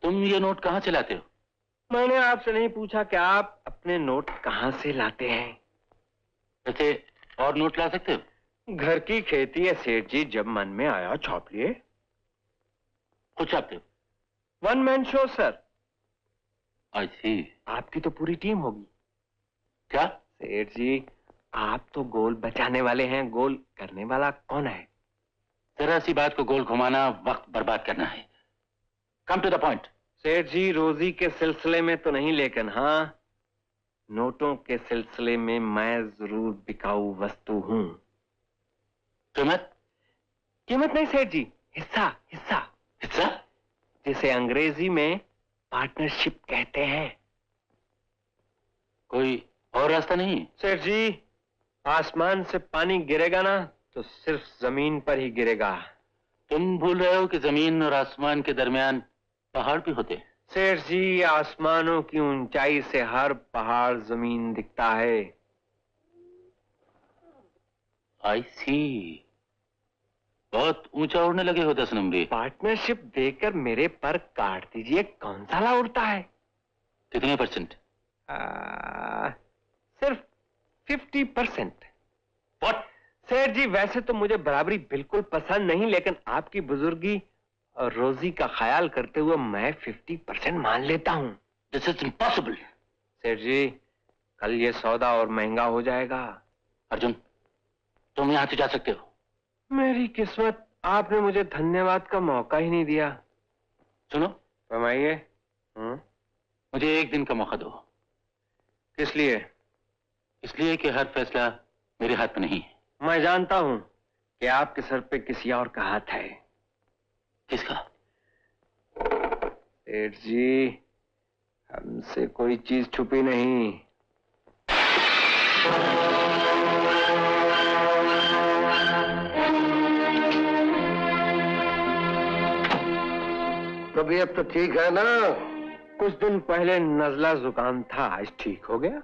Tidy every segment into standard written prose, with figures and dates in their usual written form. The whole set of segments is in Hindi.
तुम ये नोट कहाँ से लाते हो? मैंने आपसे नहीं पूछा कि आप अपने नोट कहाँ से लाते हैं। वैसे और नोट ला सकते हो? घर की खेती है सेठ जी, जब मन में आया छाप लिए। खुद छापते हो? One man show sir. I see. आपकी तो पूरी टीम होगी। क्या? सेठ जी, आप तो गोल बचाने वाले हैं, गोल करने वाला कौन है? जरा सी बात को गोल घुमाना वक्त बर्बाद करना है। Come to the point. Seth ji, रोजी के सिलसिले में तो नहीं, लेकिन हाँ, नोटों के सिलसिले में मैं जरूर बिकाऊ वस्तु हूं। कीमत? कीमत नहीं सेठ जी, हिस्सा हिस्सा। हिस्सा? जिसे अंग्रेजी में पार्टनरशिप कहते हैं। कोई और रास्ता नहीं? सेठ जी, आसमान से पानी गिरेगा ना तो सिर्फ जमीन पर ही गिरेगा। तुम भूल रहे हो कि जमीन और आसमान के दरमियान पहाड़ भी होते हैं। सेठ जी, आसमानों की ऊंचाई से हर पहाड़ जमीन दिखता है। आई सी। बहुत ऊंचा उड़ने लगे हो 10 नंबरी। पार्टनरशिप देकर मेरे पर काट दीजिए, कौन साला उड़ता है? कितने परसेंट? सिर्फ 50%। What? सेठ जी, वैसे तो मुझे बराबरी बिल्कुल पसंद नहीं, लेकिन आपकी बुजुर्गी और रोजी का ख्याल करते हुए मैं 50% मान लेता हूं। This is impossible. सेठ जी, कल ये सौदा और महंगा हो जाएगा। अर्जुन, तुम यहां से जा सकते हो। मेरी किस्मत, आपने मुझे धन्यवाद का मौका ही नहीं दिया। सुनो, फरमाइए। मुझे एक दिन का मौका दो। किस लिए? इसलिए कि हर फैसला मेरे हाथ में नहीं है। मैं जानता हूं कि आपके सर पे किसी और का हाथ है। किसका? सेठ जी, हमसे कोई चीज छुपी नहीं। तबीयत तो ठीक है ना? कुछ दिन पहले नजला जुकाम था, आज ठीक हो गया।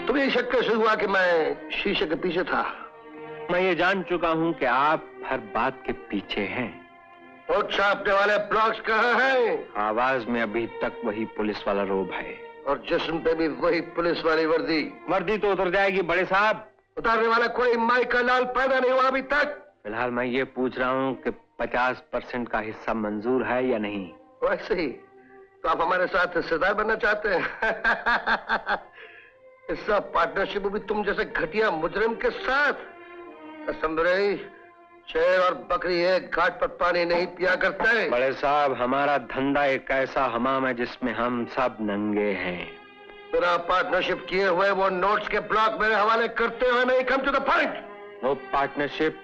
तुम्हें शक कैसे हुआ कि मैं शीशे के पीछे था? मैं ये जान चुका हूं कि आप हर बात के पीछे हैं। और छापने वाले ब्लॉक्स कहाँ हैं? आवाज में अभी तक वही पुलिस वाला रोब है। और जिस्म पे भी वही पुलिस वाली वर्दी। वर्दी तो उतर जाएगी बड़े साहब। उतारने वाला कोई माई का लाल पैदा नहीं हुआ अभी तक। फिलहाल मैं ये पूछ रहा हूँ कि 50% का हिस्सा मंजूर है या नहीं? वैसे ही तो आप हमारे साथ हिस्सेदार बनना चाहते हैं? हिस्सा पार्टनरशिप भी तुम जैसे घटिया मुजरिम के साथ? कसम रही, शेर और बकरी एक घाट पर पानी नहीं पिया करते। बड़े साहब, हमारा धंधा एक ऐसा हमाम है जिसमें हम सब नंगे हैं। बिना पार्टनरशिप किए हुए वो नोट्स के ब्लॉक मेरे हवाले करते हुए नहीं। Come to the point. No partnership,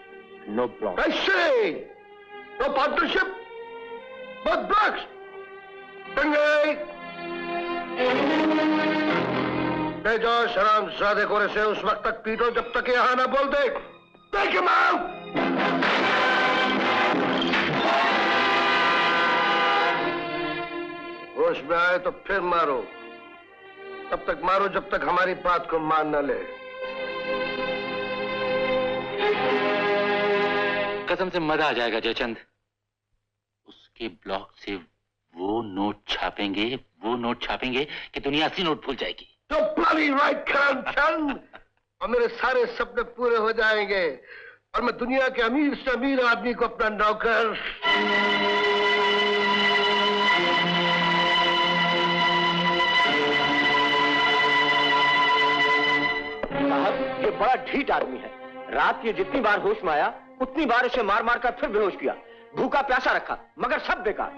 no block. ऐसे नो पार्टनरशिप, बट ब्लॉक्स। ले जाओ शराम ज़ादे को से उस वक्त तक पीटो जब तक यहाँ ना बोल दे। Take him out! होश में आए तो फिर मारो, तब तक मारो जब तक हमारी बात को मान न ले। कसम से मजा आ जाएगा जयचंद। उसके ब्लॉक से वो नोट छापेंगे कि दुनिया सी नोट भूल जाएगी। तो bloody right, करमचंद। और मेरे सारे सपने पूरे हो जाएंगे और मैं दुनिया के अमीर से अमीर आदमी को अपना नौकर। साहब, ये बड़ा ढीठ आदमी है। रात ये जितनी बार होश में आया उतनी बार इसे मार मार कर फिर बेहोश किया। भूखा प्यासा रखा मगर सब बेकार।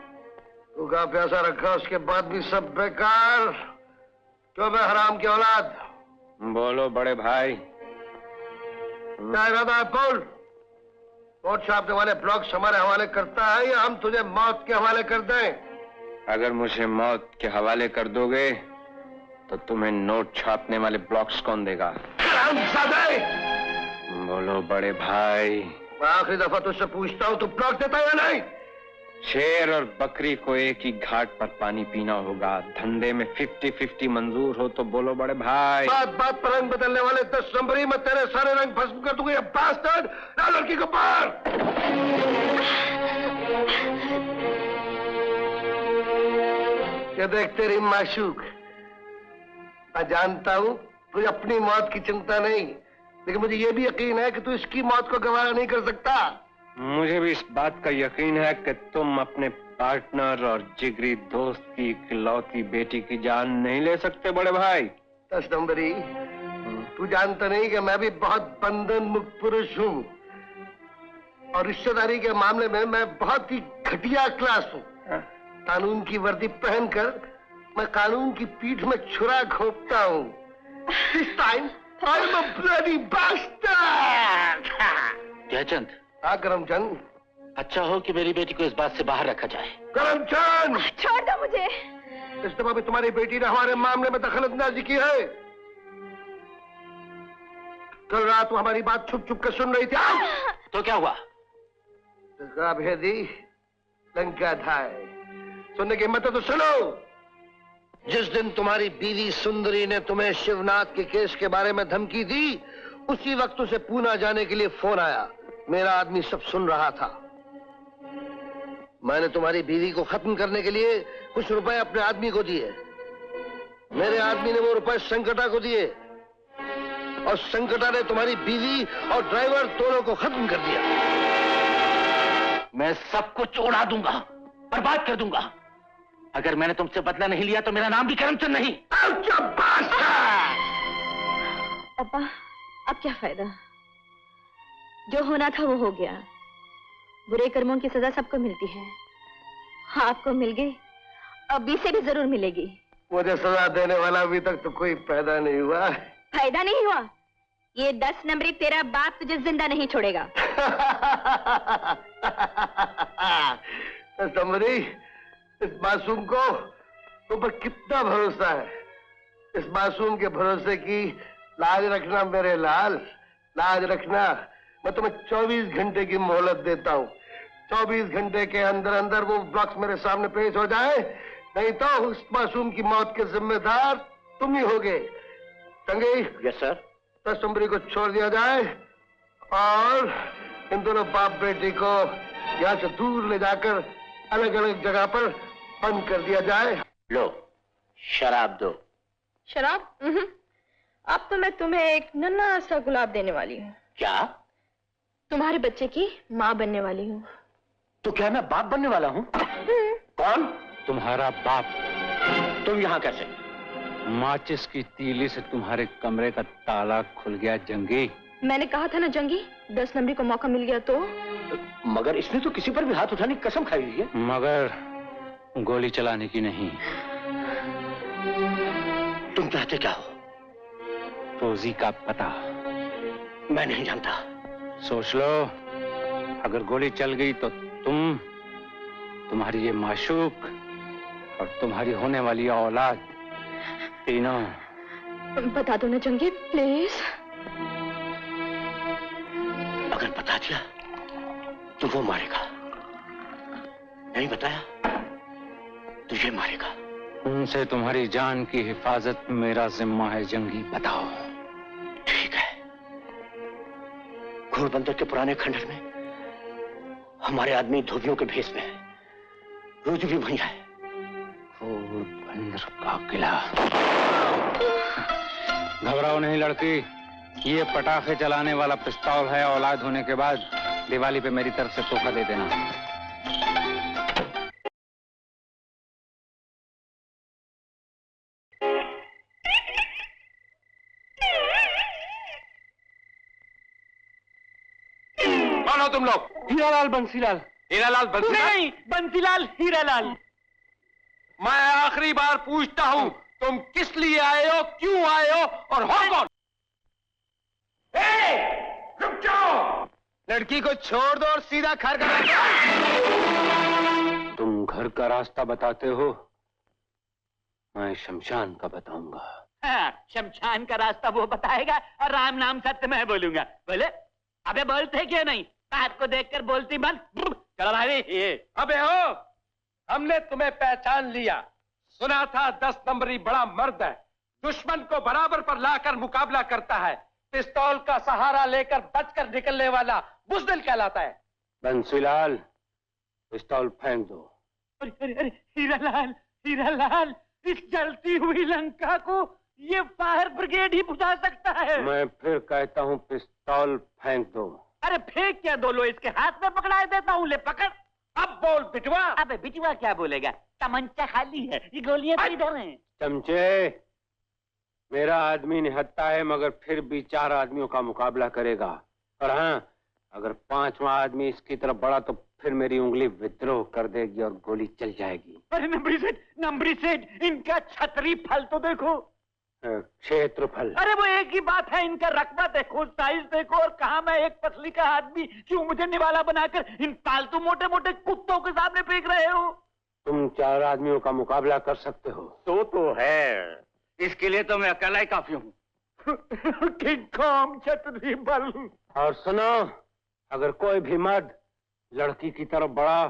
भूखा प्यासा रखा उसके बाद भी सब बेकार। क्यों बे हराम की औलाद? बोलो बड़े भाई। क्या इरादा है? बोल। नोट छापने वाले ब्लॉक्स हमारे हवाले करता है या हम तुझे मौत के हवाले कर दें? अगर मुझे मौत के हवाले कर दोगे तो तुम्हें नोट छापने वाले ब्लॉक्स कौन देगा? बोलो बड़े भाई। मैं आखिरी दफा तुझसे पूछता हूँ, तू ब्लॉक देता है या नहीं? शेर और बकरी को एक ही घाट पर पानी पीना होगा। धंधे में 50-50 मंजूर हो तो बोलो बड़े भाई। बात बात पर रंग बदलने वाले 10 नंबरी में तेरे सारे रंग भस्म कर दूंगा। बास्टर्ड, ला लड़की को मार। ये देख तेरी माशूक, मैं जानता हूं तुझे अपनी मौत की चिंता नहीं, लेकिन मुझे ये भी यकीन है कि तू इसकी मौत को गवारा नहीं कर सकता। मुझे भी इस बात का यकीन है कि तुम अपने पार्टनर और जिगरी दोस्त की इकलौती बेटी की जान नहीं ले सकते बड़े भाई। 10 नंबरी, तू जानता नहीं कि मैं भी बहुत बंधन मुक्त पुरुष हूँ और रिश्तेदारी के मामले में मैं बहुत ही घटिया क्लास हूँ। कानून की वर्दी पहनकर मैं कानून की पीठ में छुरा घोंपता हूँ। This time I'm a bloody bastard! Jaichand, हाँ करमचंद। अच्छा हो कि मेरी बेटी को इस बात से बाहर रखा जाए। करमचंद, छोड़ दो मुझे। इस दफा भी तुम्हारी बेटी ने हमारे मामले में दखलअंदाजी की है। कल रात वो हमारी बात छुप छुप कर सुन रही थी। तो क्या हुआ? भेदी लंका था। सुनने की हिम्मत है तो सुनो। जिस दिन तुम्हारी बीवी सुंदरी ने तुम्हें शिवनाथ के केस के बारे में धमकी दी, उसी वक्त उसे पूना जाने के लिए फोन आया। मेरा आदमी सब सुन रहा था। मैंने तुम्हारी बीवी को खत्म करने के लिए कुछ रुपए अपने आदमी को दिए। मेरे आदमी ने वो रुपए संकटा को दिए और संकटा ने तुम्हारी बीवी और ड्राइवर दोनों को खत्म कर दिया। मैं सब कुछ उड़ा दूंगा, बर्बाद कर दूंगा। अगर मैंने तुमसे बदला नहीं लिया तो मेरा नाम भी करमचंद नहीं। अब्बा, अब क्या फायदा? जो होना था वो हो गया। बुरे कर्मों की सजा सबको मिलती है। हाँ, आपको मिल गई, अब इसे भी जरूर मिलेगी। मुझे सजा देने वाला अभी तक तो कोई पैदा नहीं हुआ। फायदा नहीं हुआ? ये 10 नंबरी तेरा बाप तुझे जिंदा नहीं छोड़ेगा। नंबरी, इस मासूम को तुम पर कितना भरोसा है। इस मासूम के भरोसे की लाज रखना मेरे लाल, लाज रखना। मैं तुम्हें 24 घंटे की मोहलत देता हूँ। 24 घंटे के अंदर अंदर वो बॉक्स मेरे सामने पेश हो जाए, नहीं तो उस मासूम की मौत के जिम्मेदार तुम ही होगे। संगी, यस सर। 10 नंबरी को छोड़ दिया जाए और इन दोनों बाप बेटी को यहाँ से दूर ले जाकर अलग अलग जगह पर बंद कर दिया जाए। लो, शराब दो। शराब? अब तो मैं तुम्हें एक नन्हा सा गुलाब देने वाली हूँ। क्या? तुम्हारे बच्चे की माँ बनने वाली हूँ। तो क्या मैं बाप बनने वाला हूँ? कौन? तुम्हारा बाप। तुम यहाँ कैसे? माचिस की तीली से तुम्हारे कमरे का ताला खुल गया जंगी। मैंने कहा था ना जंगी, 10 नंबरी को मौका मिल गया तो। मगर इसने तो किसी पर भी हाथ उठाने की कसम खाई हुई है। मगर गोली चलाने की नहीं। तुम चाहते क्या हो? रोजी का पता। मैं नहीं जानता। सोच लो, अगर गोली चल गई तो तुम, तुम्हारी ये माशूक और तुम्हारी होने वाली औलाद तीनों। बता दो ना जंगी, प्लीज। अगर बता दिया तो वो मारेगा, नहीं बताया तो ये मारेगा। उनसे तुम्हारी जान की हिफाजत मेरा जिम्मा है जंगी। बताओ। ठीक है। घोड़बंदर के पुराने खंडर में हमारे आदमी धोबियों के भेष में है। रोज भी वहीं है। घोड़बंदर का किला। घबराओ नहीं लड़की, ये पटाखे चलाने वाला पिस्तौल है। औलाद होने के बाद दिवाली पे मेरी तरफ से तोहफा दे देना। कौन हो तुम लोग? हीरालाल बंसीलाल। हीरालाल बंसीलाल? नहीं, बंसीलाल हीरालाल। मैं आखिरी बार पूछता हूँ, तुम किस लिए आए हो, क्यों आए हो और हो कौन? रुक जाओ! लड़की को छोड़ दो और सीधा घर का रास्ता। तुम घर का रास्ता बताते हो, मैं शमशान का बताऊंगा। हाँ, शमशान का रास्ता वो बताएगा और राम नाम सत्य मैं बोलूंगा। बोले? अबे बोलते क्यों नहीं? बात को देखकर बोलती मत। चलो भाई। अबे हो, हमने तुम्हें पहचान लिया। सुना था 10 नंबरी बड़ा मर्द है, दुश्मन को बराबर पर लाकर मुकाबला करता है, पिस्तौल का सहारा लेकर बचकर निकलने वाला बुज़दिल कहलाता है। बंसीलाल, पिस्तौल फेंक दो। अरे अरे अरे हीरालाल, हीरालाल, इस जलती हुई लंका को ये फायर ब्रिगेड ही बुझा सकता है। मैं फिर कहता हूँ पिस्तौल फेंक दो। अरे फेंक क्या दो, लो इसके हाथ में पकड़ा देता हूँ, ले पकड़। अब बोल बिटवा। अबे बिचवा क्या बोलेगा, तमंचा खाली है, ये गोलियां तो इधर हैं। चमचे, मेरा आदमी निहत्था है मगर फिर भी 4 आदमियों का मुकाबला करेगा। और हाँ, अगर 5वां आदमी इसकी तरफ बढ़ा तो फिर मेरी उंगली विद्रोह कर देगी और गोली चल जाएगी। अरे नंबरी सेठ, इनका छतरी फल तो देखो। क्षेत्रफल। अरे वो एक ही बात है, इनका रकबा देखो, साइज देखो, और कहा मैं एक पसली का आदमी, क्यों मुझे निवाला बनाकर इन पालतू मोटे मोटे कुत्तों के सामने फेंक रहे हो? तुम 4 आदमियों का मुकाबला कर सकते हो। तो है, इसके लिए तो मैं अकेला ही काफी हूँ। किंग कॉन्ग छतरी बल। और सुनो, अगर कोई भी मर्द लड़की की तरफ बढ़ा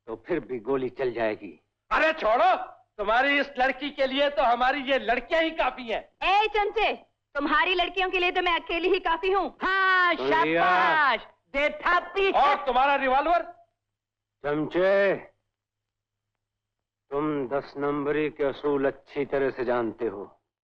तो फिर भी गोली चल जाएगी। अरे छोड़ो, तुम्हारी इस लड़की के लिए तो हमारी ये लड़कियां ही काफी हैं। ए चमचे, तुम्हारी लड़कियों के लिए तो मैं अकेली ही काफी हूँ। हाँ शाबाश, देखा पीछे। और तुम्हारा रिवॉल्वर? चमचे, तुम 10 नंबरी के असूल अच्छी तरह से जानते हो।